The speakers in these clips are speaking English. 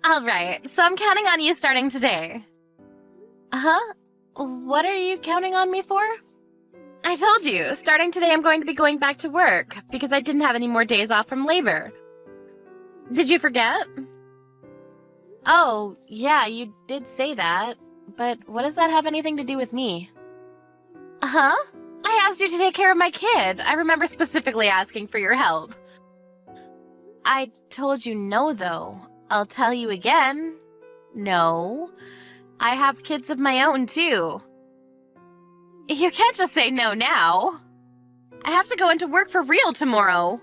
All right, so I'm counting on you starting today. Huh? What are you counting on me for? I told you, starting today I'm going to be going back to work because I didn't have any more days off from labor. Did you forget? Oh, yeah, you did say that, but what does that have anything to do with me? Huh? I asked you to take care of my kid. I remember specifically asking for your help. I told you no, though. I'll tell you again. No. I have kids of my own, too. You can't just say no now. I have to go into work for real tomorrow.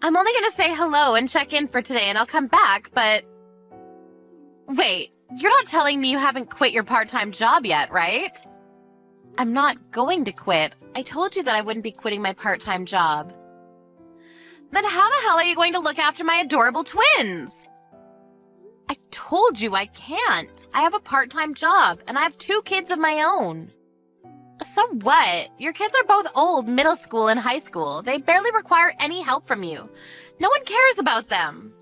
I'm only gonna say hello and check in for today and I'll come back, but... Wait, you're not telling me you haven't quit your part-time job yet, right? I'm not going to quit. I told you that I wouldn't be quitting my part-time job. Then how the hell are you going to look after my adorable twins? I told you I can't. I have a part-time job, and I have 2 kids of my own. So what? Your kids are both old, middle school and high school. They barely require any help from you. No one cares about them.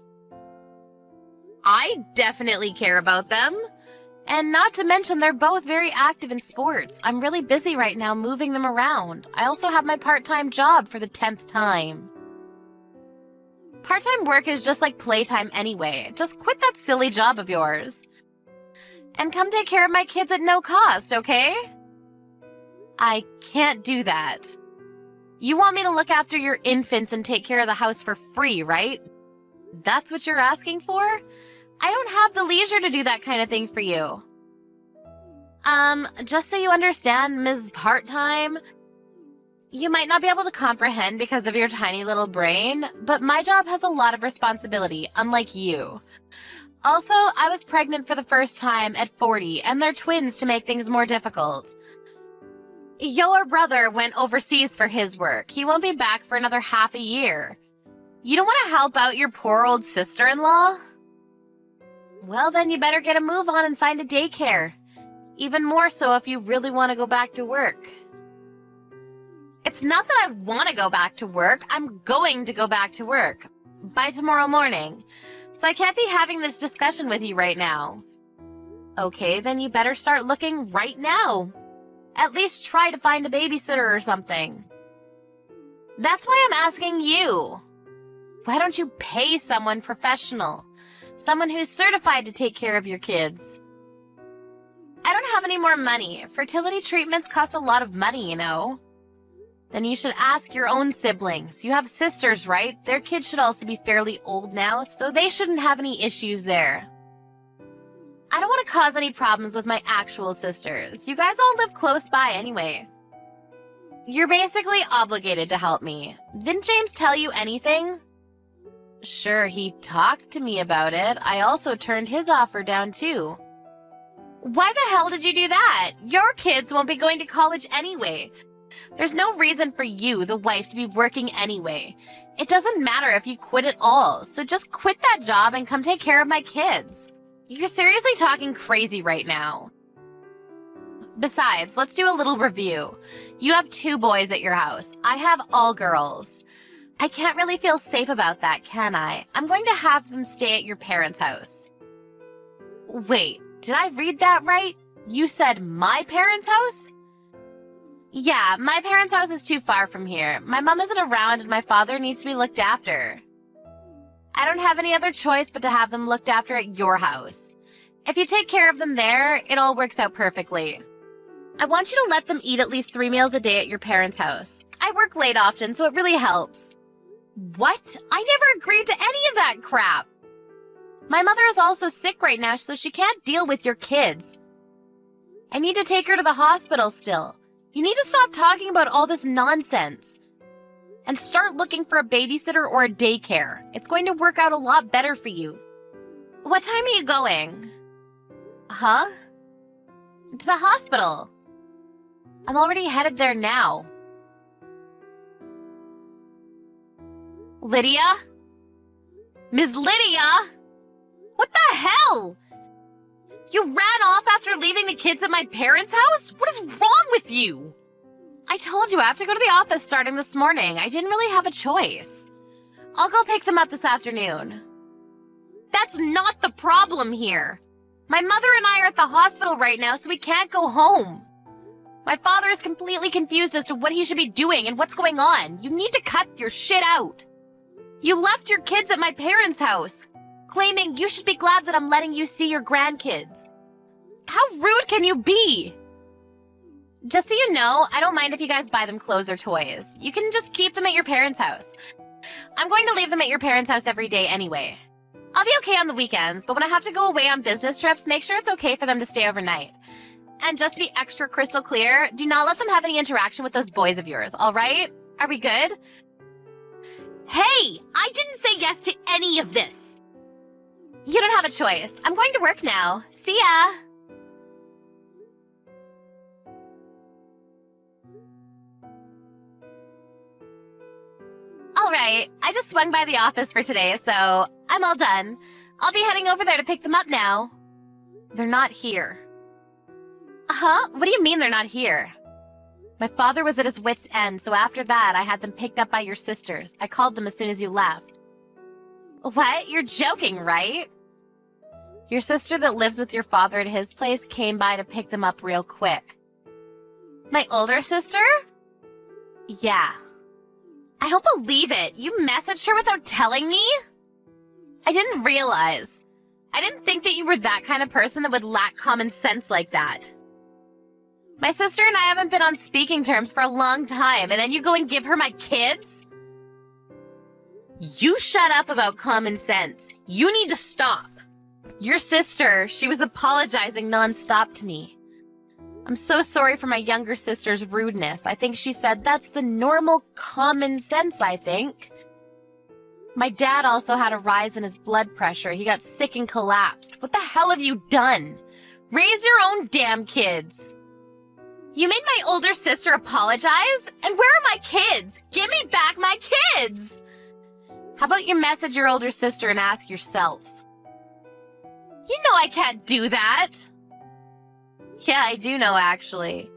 I definitely care about them. And not to mention, they're both very active in sports. I'm really busy right now moving them around. I also have my part-time job for the 10th time. Part-time work is just like playtime anyway. Just quit that silly job of yours. And come take care of my kids at no cost, okay? I can't do that. You want me to look after your infants and take care of the house for free, right? That's what you're asking for? I don't have the leisure to do that kind of thing for you. Just so you understand, Ms. Part-Time, you might not be able to comprehend because of your tiny little brain, but my job has a lot of responsibility, unlike you. Also, I was pregnant for the first time at 40, and they're twins to make things more difficult. Your brother went overseas for his work. He won't be back for another half a year. You don't want to help out your poor old sister-in-law? Well, then you better get a move on and find a daycare. Even more so if you really want to go back to work. It's not that I want to go back to work. I'm going to go back to work by tomorrow morning. So I can't be having this discussion with you right now. Okay, then you better start looking right now. At least try to find a babysitter or something. That's why I'm asking you. Why don't you pay someone professional? Someone who's certified to take care of your kids. I don't have any more money. Fertility treatments cost a lot of money, you know. Then you should ask your own siblings. You have sisters, right? Their kids should also be fairly old now, so they shouldn't have any issues there. I don't want to cause any problems with my actual sisters. You guys all live close by anyway. You're basically obligated to help me. Didn't James tell you anything? Sure, he talked to me about it. I also turned his offer down too. Why the hell did you do that? Your kids won't be going to college anyway. There's no reason for you, the wife, to be working anyway. It doesn't matter if you quit at all, so just quit that job and come take care of my kids. You're seriously talking crazy right now. Besides, let's do a little review. You have 2 boys at your house. I have all girls. I can't really feel safe about that, can I? I'm going to have them stay at your parents' house. Wait, did I read that right? You said my parents' house? Yeah, my parents' house is too far from here. My mom isn't around and my father needs to be looked after. I don't have any other choice but to have them looked after at your house. If you take care of them there, it all works out perfectly. I want you to let them eat at least 3 meals a day at your parents' house. I work late often, so it really helps. What? I never agreed to any of that crap. My mother is also sick right now, so she can't deal with your kids. I need to take her to the hospital still. You need to stop talking about all this nonsense. And start looking for a babysitter or a daycare. It's going to work out a lot better for you. What time are you going? Huh? To the hospital. I'm already headed there now. Lydia? Ms. Lydia? What the hell? You ran off after leaving the kids at my parents' house? What is wrong with you? I told you I have to go to the office starting this morning. I didn't really have a choice. I'll go pick them up this afternoon. That's That's not the problem here. My mother and I are at the hospital right now, so we can't go home. My father is completely confused as to what he should be doing and what's going on. You need to cut your shit out. You left your kids at my parents' house, claiming you should be glad that I'm letting you see your grandkids. How rude can you be? Just so you know, I don't mind if you guys buy them clothes or toys. You can just keep them at your parents' house. I'm going to leave them at your parents' house every day anyway. I'll be okay on the weekends, but when I have to go away on business trips, make sure it's okay for them to stay overnight. And just to be extra crystal clear, do not let them have any interaction with those boys of yours, all right? Are we good? Hey, I didn't say yes to any of this. You don't have a choice. I'm going to work now. See ya. All right, I just swung by the office for today, so I'm all done. I'll be heading over there to pick them up now. They're not here. Huh? What do you mean they're not here? My father was at his wit's end, so after that, I had them picked up by your sisters. I called them as soon as you left. What? You're joking, right? Your sister that lives with your father at his place came by to pick them up real quick. My older sister? Yeah. I don't believe it. You messaged her without telling me? I didn't realize. I didn't think that you were that kind of person that would lack common sense like that. My sister and I haven't been on speaking terms for a long time, and then you go and give her my kids? You shut up about common sense. You need to stop. Your sister, she was apologizing nonstop to me. I'm so sorry for my younger sister's rudeness. I think she said that's the normal common sense, I think. My dad also had a rise in his blood pressure. He got sick and collapsed. What the hell have you done? Raise your own damn kids. You made my older sister apologize? And where are my kids? Give me back my kids! How about you message your older sister and ask yourself? You know I can't do that. Yeah, I do know, actually.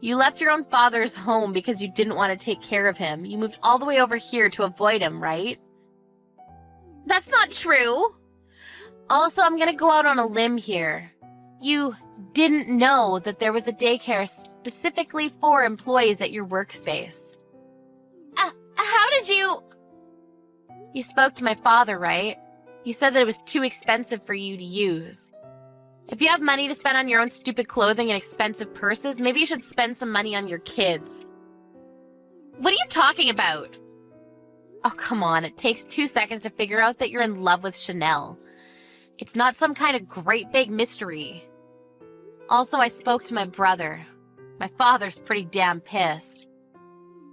You left your own father's home because you didn't want to take care of him. You moved all the way over here to avoid him, right? That's not true. Also, I'm gonna go out on a limb here. You didn't know that there was a daycare specifically for employees at your workspace. How did you... You spoke to my father, right? You said that it was too expensive for you to use. If you have money to spend on your own stupid clothing and expensive purses, maybe you should spend some money on your kids. What are you talking about? Oh, come on. It takes 2 seconds to figure out that you're in love with Chanel. It's not some kind of great big mystery. Also, I spoke to my brother. My father's pretty damn pissed.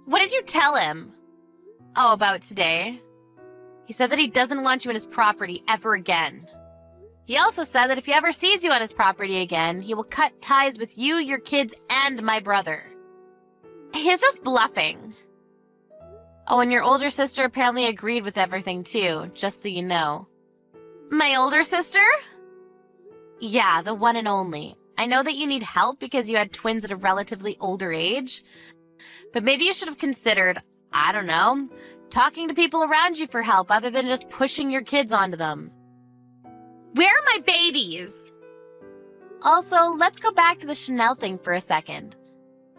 What did you tell him? Oh, about today? He said that he doesn't want you in his property ever again. He also said that if he ever sees you on his property again, he will cut ties with you, your kids, and my brother. He's just bluffing. Oh, and your older sister apparently agreed with everything too, just so you know. My older sister? Yeah, the one and only. I know that you need help because you had twins at a relatively older age, but maybe you should have considered, I don't know, talking to people around you for help other than just pushing your kids onto them. Where are my babies? Also, let's go back to the Chanel thing for a second.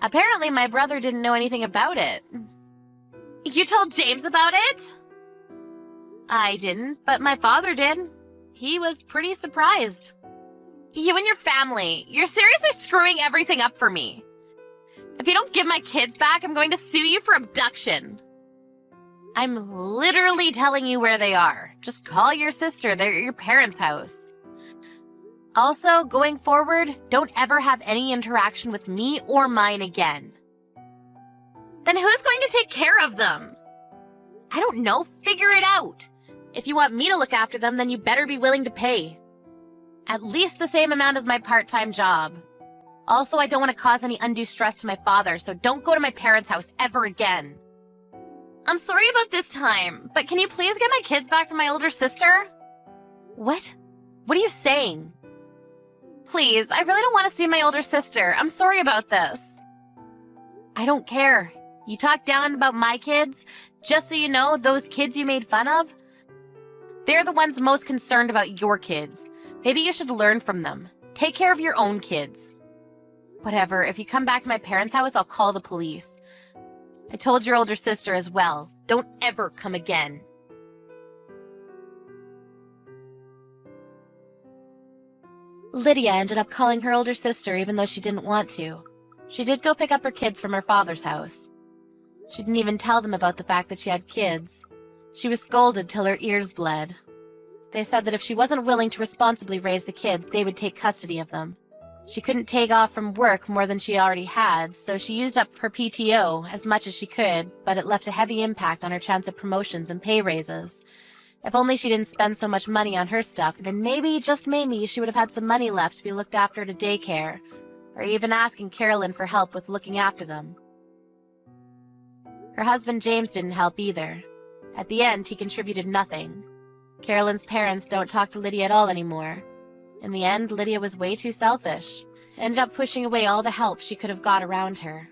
Apparently, my brother didn't know anything about it. You told James about it? I didn't, but my father did. He was pretty surprised. You and your family, you're seriously screwing everything up for me. If you don't give my kids back, I'm going to sue you for abduction. I'm literally telling you where they are. Just call your sister. They're at your parents' house. Also, going forward, don't ever have any interaction with me or mine again. Then who's going to take care of them? I don't know. Figure it out. If you want me to look after them, then you better be willing to pay. At least the same amount as my part-time job. Also, I don't want to cause any undue stress to my father, so don't go to my parents' house ever again. I'm sorry about this time, but can you please get my kids back from my older sister? What? What are you saying? Please, I really don't want to see my older sister. I'm sorry about this. I don't care. You talk down about my kids, just so you know, those kids you made fun of, They're the ones most concerned about your kids. Maybe you should learn from them. Take care of your own kids. Whatever, if you come back to my parents' house, I'll call the police. I told your older sister as well. Don't ever come again. Lydia ended up calling her older sister even though she didn't want to. She did go pick up her kids from her father's house. She didn't even tell them about the fact that she had kids. She was scolded till her ears bled. They said that if she wasn't willing to responsibly raise the kids, they would take custody of them. She couldn't take off from work more than she already had, so she used up her PTO as much as she could, but it left a heavy impact on her chance of promotions and pay raises. If only she didn't spend so much money on her stuff, then maybe, just maybe, she would have had some money left to be looked after at a daycare, or even asking Carolyn for help with looking after them. Her husband James didn't help either. At the end, he contributed nothing. Carolyn's parents don't talk to Lydia at all anymore. In the end, Lydia was way too selfish. Ended up pushing away all the help she could have got around her.